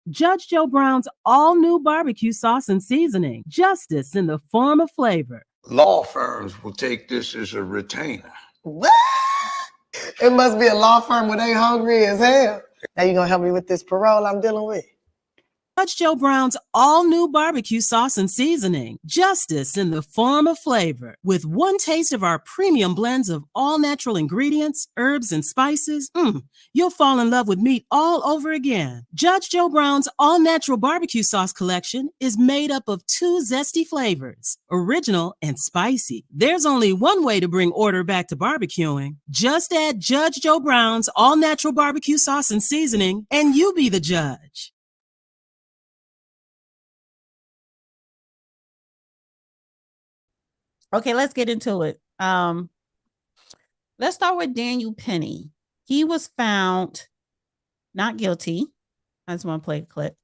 Judge Joe Brown's all-new barbecue sauce and seasoning. Justice in the form of flavor. Law firms will take this as a retainer. What? It must be a law firm where they hungry as hell. Now you gonna help me with this parole I'm dealing with? Judge Joe Brown's all-new barbecue sauce and seasoning. Justice in the form of flavor. With one taste of our premium blends of all-natural ingredients, herbs, and spices, you'll fall in love with meat all over again. Judge Joe Brown's all-natural barbecue sauce collection is made up of 2 zesty flavors, original and spicy. There's only one way to bring order back to barbecuing. Just add Judge Joe Brown's all-natural barbecue sauce and seasoning, and you be the judge. Okay, let's get into it. Let's start with Daniel Penny. He was found not guilty. I just want to play a clip.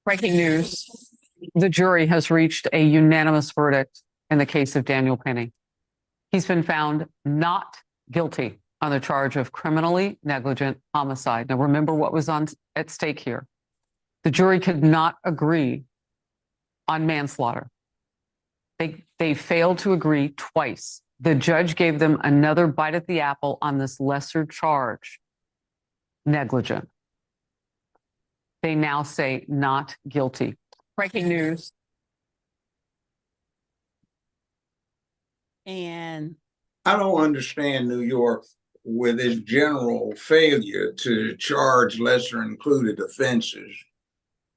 Breaking news. The jury has reached a unanimous verdict in the case of Daniel Penny. He's been found not guilty on the charge of criminally negligent homicide. Now, remember what was at stake here. The jury could not agree on manslaughter. They failed to agree twice. The judge gave them another bite at the apple on this lesser charge, negligent. They now say not guilty. Breaking news. And I don't understand New York with its general failure to charge lesser included offenses,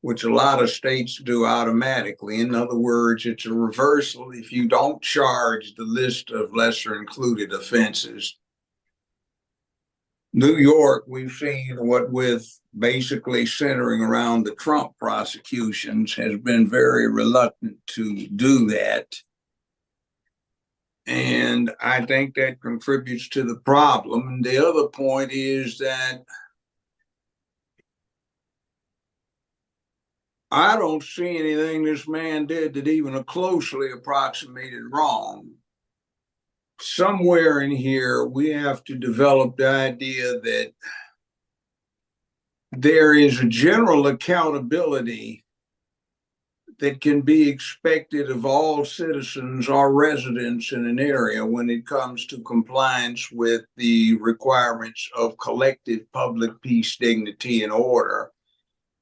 which a lot of states do automatically. In other words, it's a reversal if you don't charge the list of lesser included offenses. New York, we've seen what with basically centering around the Trump prosecutions, has been very reluctant to do that. And I think that contributes to the problem. And the other point is that I don't see anything this man did that even closely approximated wrong. Somewhere in here, we have to develop the idea that there is a general accountability that can be expected of all citizens or residents in an area when it comes to compliance with the requirements of collective public peace, dignity, and order.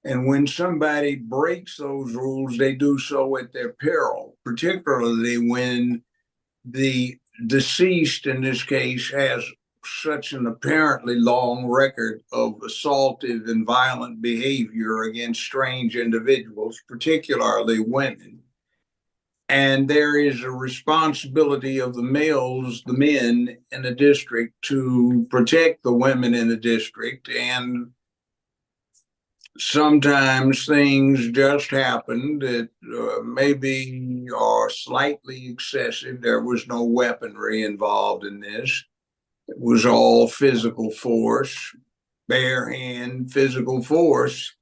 And when somebody breaks those rules, they do so at their peril, particularly when the deceased, in this case, has such an apparently long record of assaultive and violent behavior against strange individuals, particularly women. And there is a responsibility of the males, the men in the district, to protect the women in the district. And sometimes things just happen that maybe are slightly excessive. There was no weaponry involved in this. It was all physical force, bare hand physical force.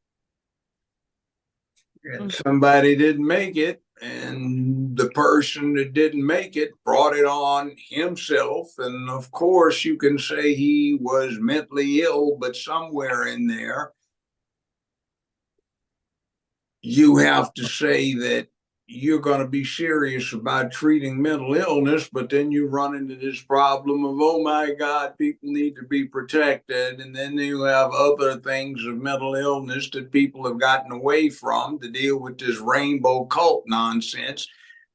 And somebody didn't make it, and the person that didn't make it brought it on himself. And of course, you can say he was mentally ill, but somewhere in there, you have to say that you're going to be serious about treating mental illness, but then you run into this problem of, oh my God, people need to be protected. And then you have other things of mental illness that people have gotten away from to deal with this rainbow cult nonsense,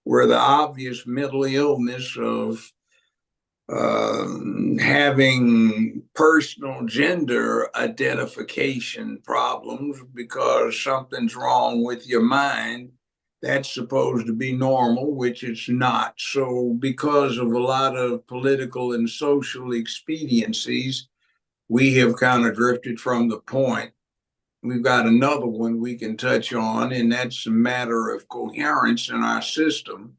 where the obvious mental illness of having personal gender identification problems because something's wrong with your mind, that's supposed to be normal, which it's not. So because of a lot of political and social expediencies, we have kind of drifted from the point. We've got another one we can touch on, and that's a matter of coherence in our system.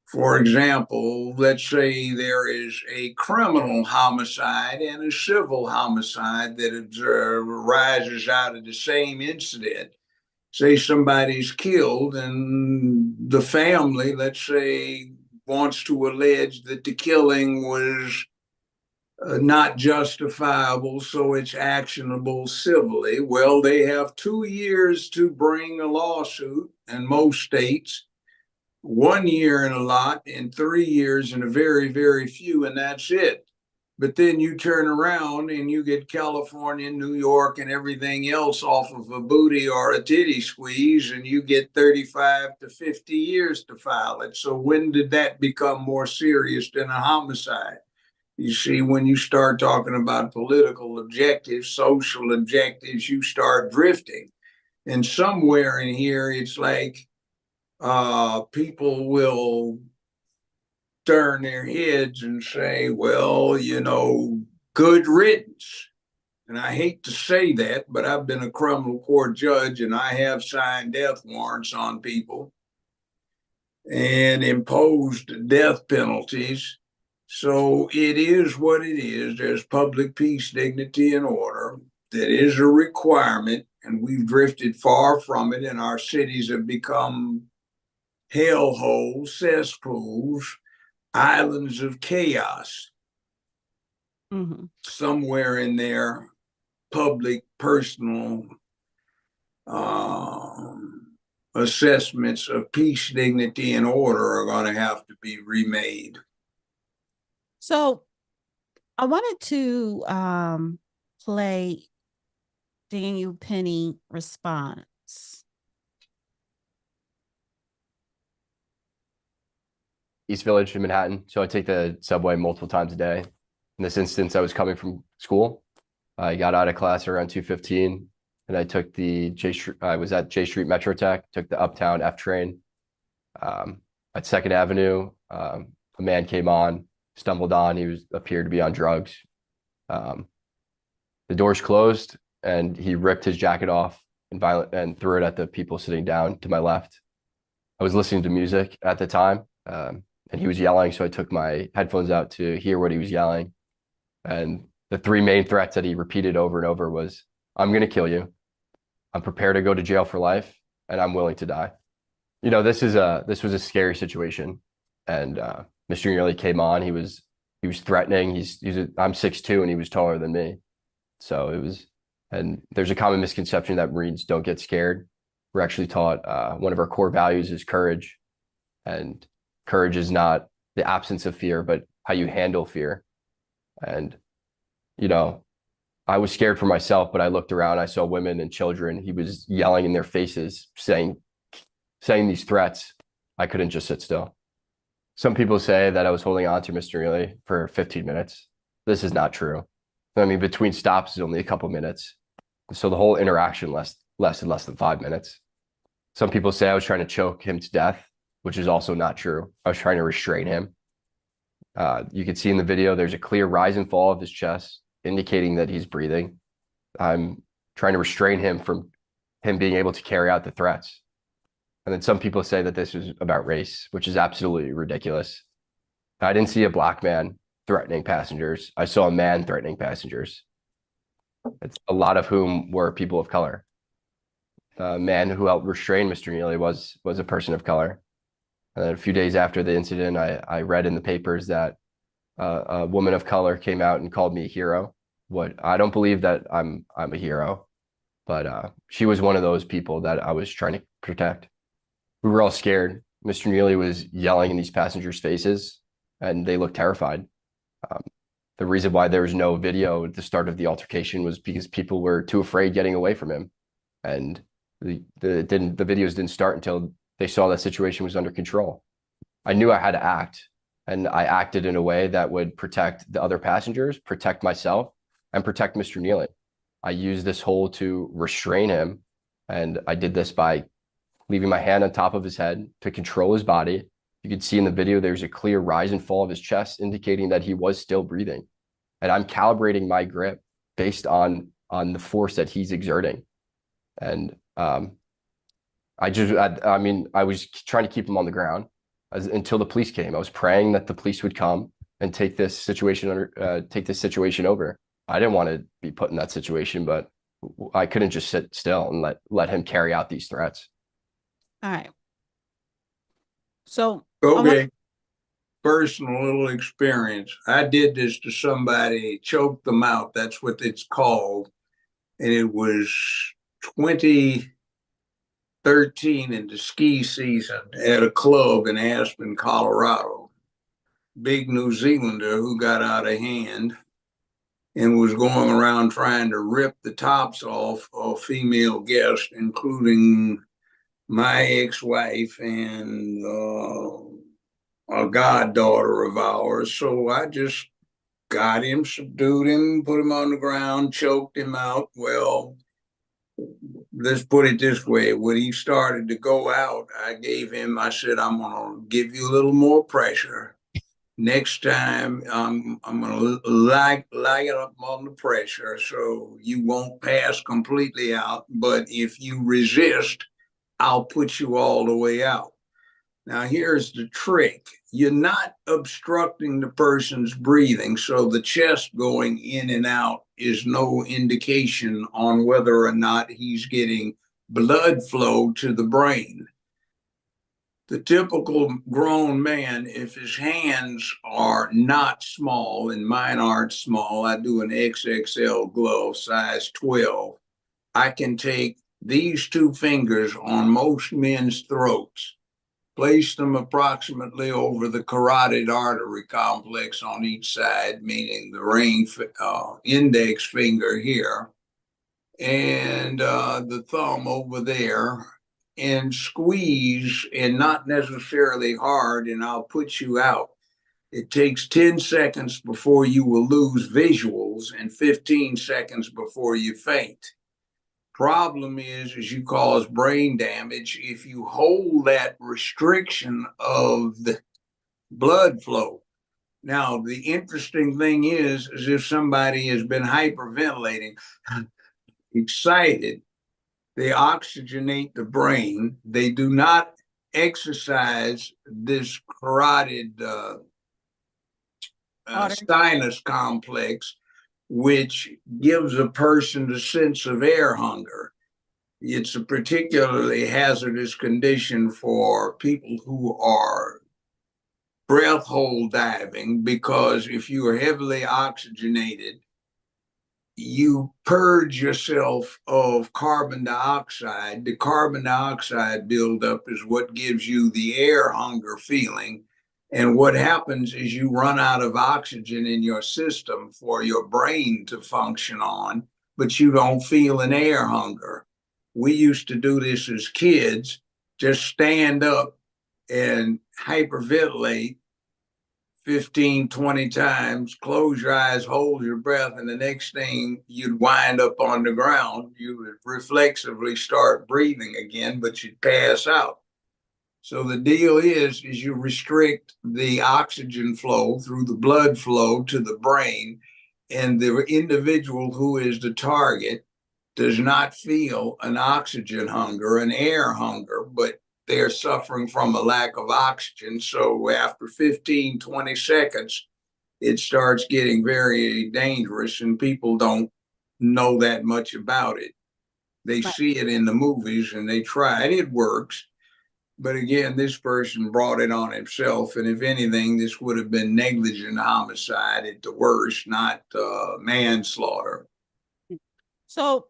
For example, let's say there is a criminal homicide and a civil homicide that arises out of the same incident. Say somebody's killed and the family, let's say, wants to allege that the killing was not justifiable, so it's actionable civilly. Well, they have 2 years to bring a lawsuit in most states, 1 year in a lot, and 3 years in a very, very few, and that's it. But then you turn around and you get California, New York, and everything else off of a booty or a titty squeeze, and you get 35 to 50 years to file it. So when did that become more serious than a homicide? You see, when you start talking about political objectives, social objectives, you start drifting. And somewhere in here, it's like people will turn their heads and say, well, good riddance. And I hate to say that, but I've been a criminal court judge and I have signed death warrants on people and imposed death penalties. So it is what it is. There's public peace, dignity, and order. That is a requirement, and we've drifted far from it, and our cities have become hellholes, cesspools, islands of chaos. Somewhere in there, public, personal assessments of peace, dignity, and order are going to have to be remade. So I wanted to play Daniel Penny response. East Village in Manhattan. So I take the subway multiple times a day. In this instance, I was coming from school. I got out of class around 2:15 and I took I was at J Street Metro Tech, took the Uptown F train. At 2nd Avenue, a man came on, stumbled on, appeared to be on drugs. The doors closed and he ripped his jacket off and threw it at the people sitting down to my left. I was listening to music at the time. And he was yelling, so I took my headphones out to hear what he was yelling. And the 3 main threats that he repeated over and over was, I'm going to kill you, I'm prepared to go to jail for life, and I'm willing to die. This was a scary situation. And Mr. Nearly came on. He was threatening. I'm 6'2", and he was taller than me. So and there's a common misconception that Marines don't get scared. We're actually taught one of our core values is courage. And courage is not the absence of fear, but how you handle fear. And, I was scared for myself, but I looked around, I saw women and children. He was yelling in their faces, saying these threats. I couldn't just sit still. Some people say that I was holding on to Mr. Neely for 15 minutes. This is not true. I mean, between stops is only a couple minutes. So the whole interaction lasted less than 5 minutes. Some people say I was trying to choke him to death, which is also not true. I was trying to restrain him. You can see in the video, there's a clear rise and fall of his chest, indicating that he's breathing. I'm trying to restrain him from him being able to carry out the threats. And then some people say that this was about race, which is absolutely ridiculous. I didn't see a black man threatening passengers. I saw a man threatening passengers. A lot of whom were people of color. The man who helped restrain Mr. Neely was a person of color. And then a few days after the incident, I read in the papers that a woman of color came out and called me a hero. I don't believe that I'm a hero, but she was one of those people that I was trying to protect. We were all scared. Mr. Neely was yelling in these passengers' faces, and they looked terrified. The reason why there was no video at the start of the altercation was because people were too afraid getting away from him, and the videos didn't start until they saw that situation was under control. I knew I had to act, and I acted in a way that would protect the other passengers, protect myself, and protect Mr. Neely. I used this hole to restrain him, and I did this by leaving my hand on top of his head to control his body. You can see in the video, there's a clear rise and fall of his chest, indicating that he was still breathing. And I'm calibrating my grip based on the force that he's exerting. And I was trying to keep him on the ground until the police came. I was praying that the police would come and take this situation over. I didn't want to be put in that situation, but I couldn't just sit still and let him carry out these threats. All right. So Okay. personal little experience. I did this to somebody, choked them out. That's what it's called. And it was 2013 in the ski season at a club in Aspen, Colorado. Big New Zealander who got out of hand and was going around trying to rip the tops off of female guests, including my ex-wife and a goddaughter of ours. So I just got him, subdued him, put him on the ground, choked him out. Well, let's put it this way. When he started to go out, I said, I'm going to give you a little more pressure. Next time, I'm going to light it up on the pressure so you won't pass completely out. But if you resist, I'll put you all the way out. Now, here's the trick. You're not obstructing the person's breathing, so the chest going in and out is no indication on whether or not he's getting blood flow to the brain. The typical grown man, if his hands are not small, and mine aren't small, I do an XXL glove, size 12, I can take these two fingers on most men's throats, place them approximately over the carotid artery complex on each side, meaning the index finger here, and the thumb over there, and squeeze, and not necessarily hard, and I'll put you out. It takes 10 seconds before you will lose visuals and 15 seconds before you faint. Problem is you cause brain damage if you hold that restriction of the blood flow. Now, the interesting thing is if somebody has been hyperventilating, excited, they oxygenate the brain. They do not exercise this carotid sinus complex, which gives a person the sense of air hunger. It's a particularly hazardous condition for people who are breath hold diving, because if you are heavily oxygenated, you purge yourself of carbon dioxide. The carbon dioxide buildup is what gives you the air hunger feeling. And what happens is you run out of oxygen in your system for your brain to function on, but you don't feel an air hunger. We used to do this as kids, just stand up and hyperventilate 15, 20 times, close your eyes, hold your breath, and the next thing you'd wind up on the ground. You would reflexively start breathing again, but you'd pass out. So the deal is you restrict the oxygen flow through the blood flow to the brain, and the individual who is the target does not feel an oxygen hunger, an air hunger, but they're suffering from a lack of oxygen. So after 15, 20 seconds, it starts getting very dangerous, and people don't know that much about it. They see it in the movies and they try, and it works. But again, this person brought it on himself. And if anything, this would have been negligent homicide at the worst, not manslaughter. So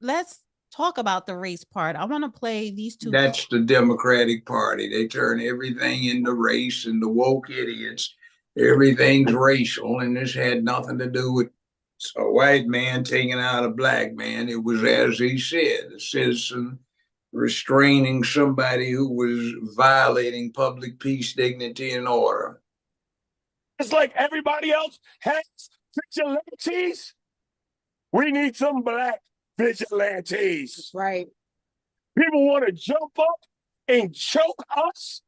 let's talk about the race part. I want to play these two. That's the Democratic Party. They turn everything into race, and the woke idiots, everything's racial, and this had nothing to do with a white man taking out a black man. It was, as he said, a citizen restraining somebody who was violating public peace, dignity, and order. It's like everybody else has vigilantes. We need some black vigilantes. That's right. People want to jump up and choke us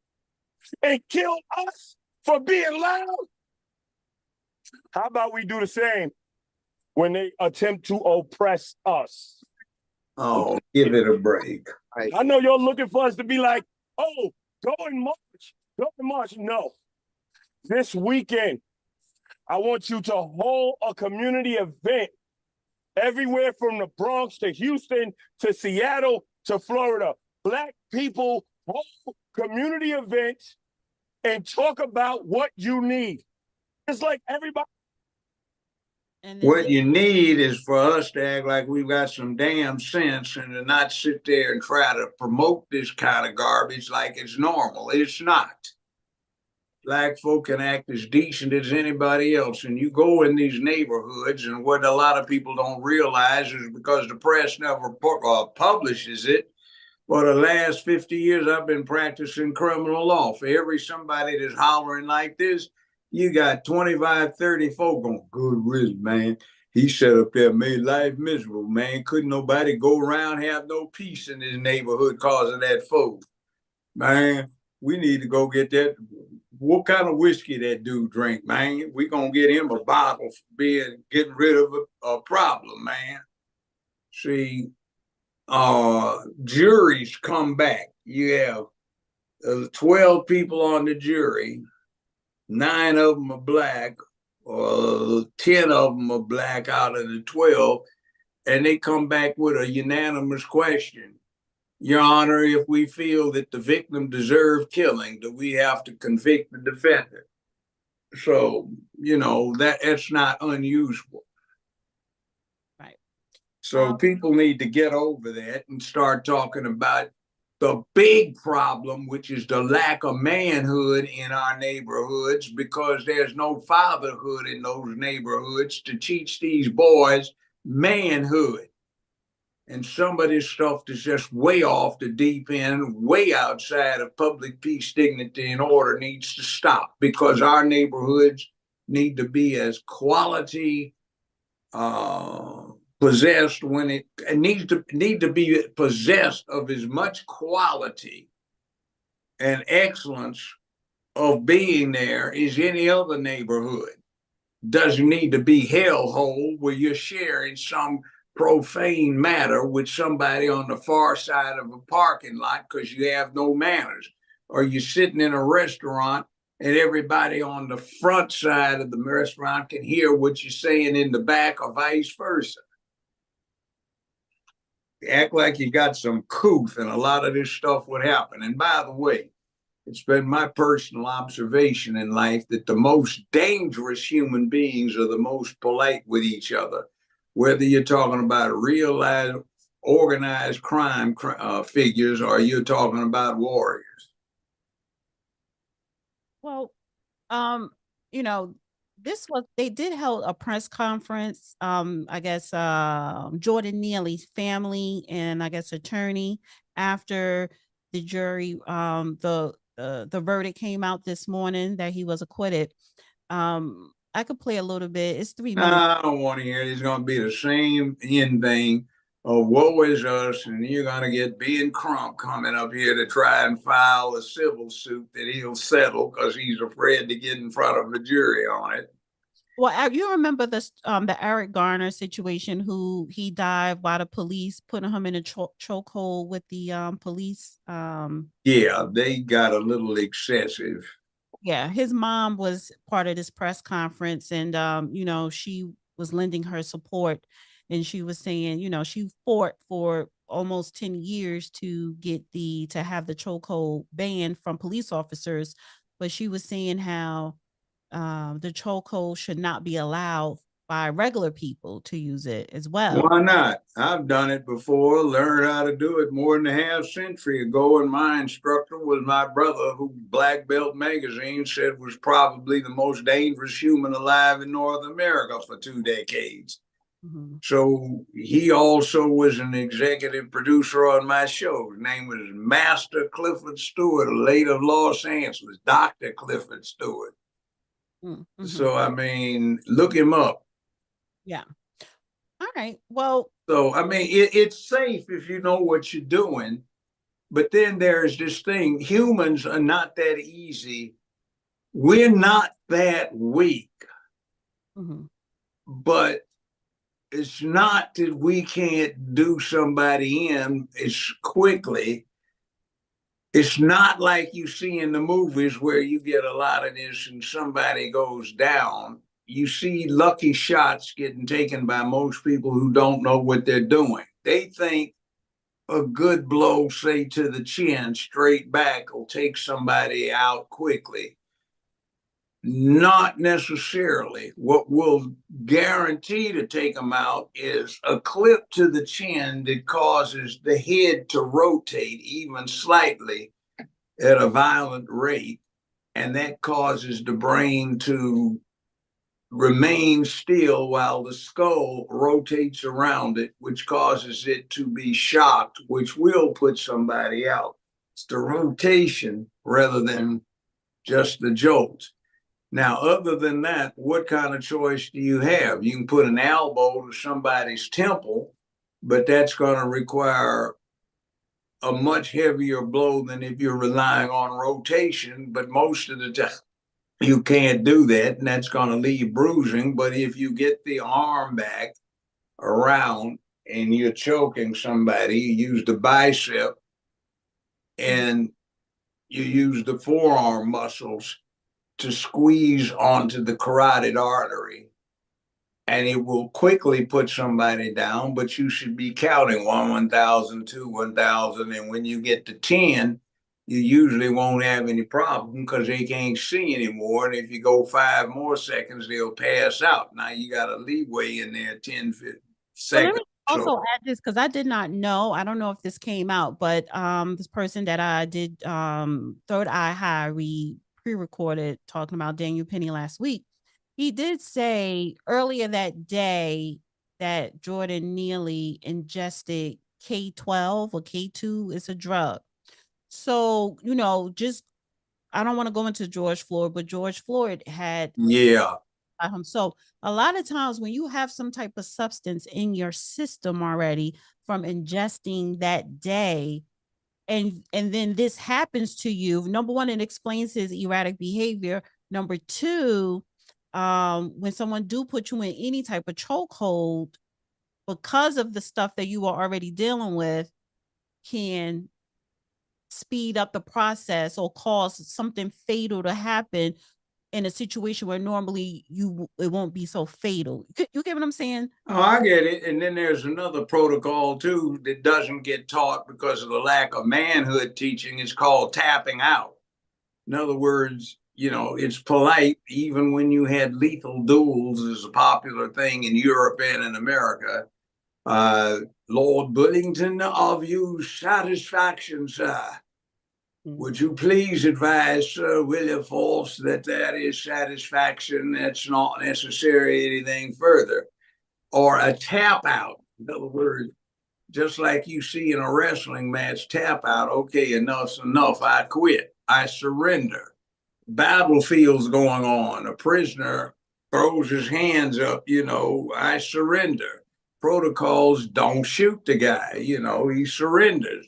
and kill us for being loud. How about we do the same when they attempt to oppress us? Oh, give it a break. I know you're looking for us to be like, oh, go and march, go and march. No. This weekend, I want you to hold a community event everywhere from the Bronx to Houston to Seattle to Florida. Black people hold community events and talk about what you need. It's like everybody. And then What you need is for us to act like we've got some damn sense and to not sit there and try to promote this kind of garbage like it's normal. It's not. Black folk can act as decent as anybody else. And you go in these neighborhoods, and what a lot of people don't realize is because the press never publishes it. For the last 50 years, I've been practicing criminal law. For every somebody that's hollering like this, you got 25, 30 folk going, good riddance, man. He sat up there, made life miserable, man. Couldn't nobody go around, have no peace in his neighborhood because of that folk. Man, we need to go get that. What kind of whiskey that dude drink, man? We gonna get him a bottle for getting rid of a problem, man. See, juries come back. You have 12 people on the jury, 9 of them are black, or 10 of them are black out of the 12, and they come back with a unanimous question. Your Honor, if we feel that the victim deserved killing, do we have to convict the defendant? So, that's not unusual. Right. So people need to get over that and start talking about the big problem, which is the lack of manhood in our neighborhoods, because there's no fatherhood in those neighborhoods to teach these boys manhood. And some of this stuff is just way off the deep end, way outside of public peace, dignity, and order needs to stop, because our neighborhoods need to be as quality possessed when it need to be possessed of as much quality and excellence of being there as any other neighborhood. Doesn't need to be hellhole where you're sharing some profane matter with somebody on the far side of a parking lot because you have no manners, or you're sitting in a restaurant and everybody on the front side of the restaurant can hear what you're saying in the back, or vice versa. Act like you got some couth, and a lot of this stuff would happen. And by the way, it's been my personal observation in life that the most dangerous human beings are the most polite with each other, whether you're talking about real organized crime figures or you're talking about warriors. Well, they did hold a press conference. I guess Jordan Neely's family and I guess attorney, after the jury, the verdict came out this morning that he was acquitted. I could play a little bit. It's 3 minutes. I don't want to hear it. It's going to be the same end thing of woe is us, and you're going to get Ben Crump coming up here to try and file a civil suit that he'll settle because he's afraid to get in front of the jury on it. Well, you remember the Eric Garner situation, who he died by the police putting him in a chokehold with the police. Yeah, they got a little excessive. Yeah, his mom was part of this press conference, and she was lending her support, and she was saying, she fought for almost 10 years to have the chokehold banned from police officers, but she was saying how the chokehold should not be allowed by regular people to use it as well. Why not? I've done it before, learned how to do it more than a half century ago, and my instructor was my brother, who Black Belt magazine said was probably the most dangerous human alive in North America for 2 decades. Mm-hmm. So he also was an executive producer on my show. His name was Master Clifford Stewart, late of Los Angeles, Dr. Clifford Stewart. Mm-hmm. So, I mean, look him up. Yeah. All right. Well, so, I mean, it's safe if you know what you're doing. But then there's this thing. Humans are not that easy. We're not that weak. Mm-hmm. But it's not that we can't do somebody in as quickly. It's not like you see in the movies where you get a lot of this and somebody goes down. You see lucky shots getting taken by most people who don't know what they're doing. They think a good blow, say to the chin, straight back, will take somebody out quickly. Not necessarily. What will guarantee to take them out is a clip to the chin that causes the head to rotate even slightly at a violent rate, and that causes the brain to remain still while the skull rotates around it, which causes it to be shocked, which will put somebody out. It's the rotation rather than just the jolt. Now, other than that, what kind of choice do you have? You can put an elbow to somebody's temple, but that's going to require a much heavier blow than if you're relying on rotation. But most of the time, you can't do that, and that's going to leave bruising. But if you get the arm back around and you're choking somebody, you use the bicep and you use the forearm muscles to squeeze onto the carotid artery, and it will quickly put somebody down, but you should be counting 1,000, 2, 1,000. And when you get to 10, you usually won't have any problem because they can't see anymore. And if you go 5 more seconds, they'll pass out. Now you got a leeway in there, 10, 15 seconds. Let me also add this because I did not know. I don't know if this came out, but this person that I did Third Eye High pre-recorded talking about Daniel Penny last week. He did say earlier that day that Jordan Neely ingested K12 or K2 is a drug. So, just I don't want to go into George Floyd, but George Floyd had so a lot of times when you have some type of substance in your system already from ingesting that day, and then this happens to you, number one, it explains his erratic behavior. Number two, when someone do put you in any type of chokehold, because of the stuff that you are already dealing with, can speed up the process or cause something fatal to happen in a situation where normally it won't be so fatal. You get what I'm saying? Oh, I get it. And then there's another protocol too that doesn't get taught because of the lack of manhood teaching. It's called tapping out. In other words, it's polite, even when you had lethal duels as a popular thing in Europe and in America. Lord Bullington, of you satisfaction, sir. Would you please advise Sir Wilberforce that is satisfaction? That's not necessary anything further. Or a tap out. In other words, just like you see in a wrestling match, tap out. Okay, enough's enough. I quit. I surrender. Battlefield's going on. A prisoner throws his hands up, I surrender. Protocols, don't shoot the guy, he surrenders.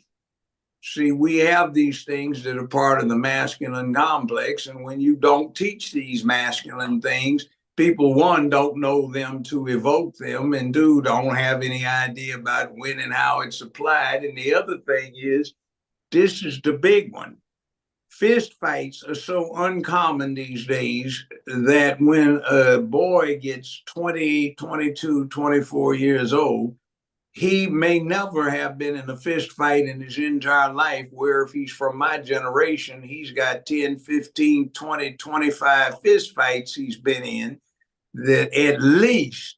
See, we have these things that are part of the masculine complex. And when you don't teach these masculine things, people, one, don't know them to evoke them, and two, don't have any idea about when and how it's applied. And the other thing is, this is the big one. Fist fights are so uncommon these days that when a boy gets 20, 22, 24 years old, he may never have been in a fist fight in his entire life, where if he's from my generation, he's got 10, 15, 20, 25 fist fights he's been in, that at least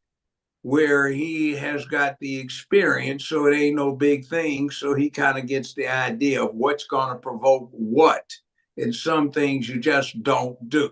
where he has got the experience, so it ain't no big thing. So he kind of gets the idea of what's going to provoke what. And some things you just don't do.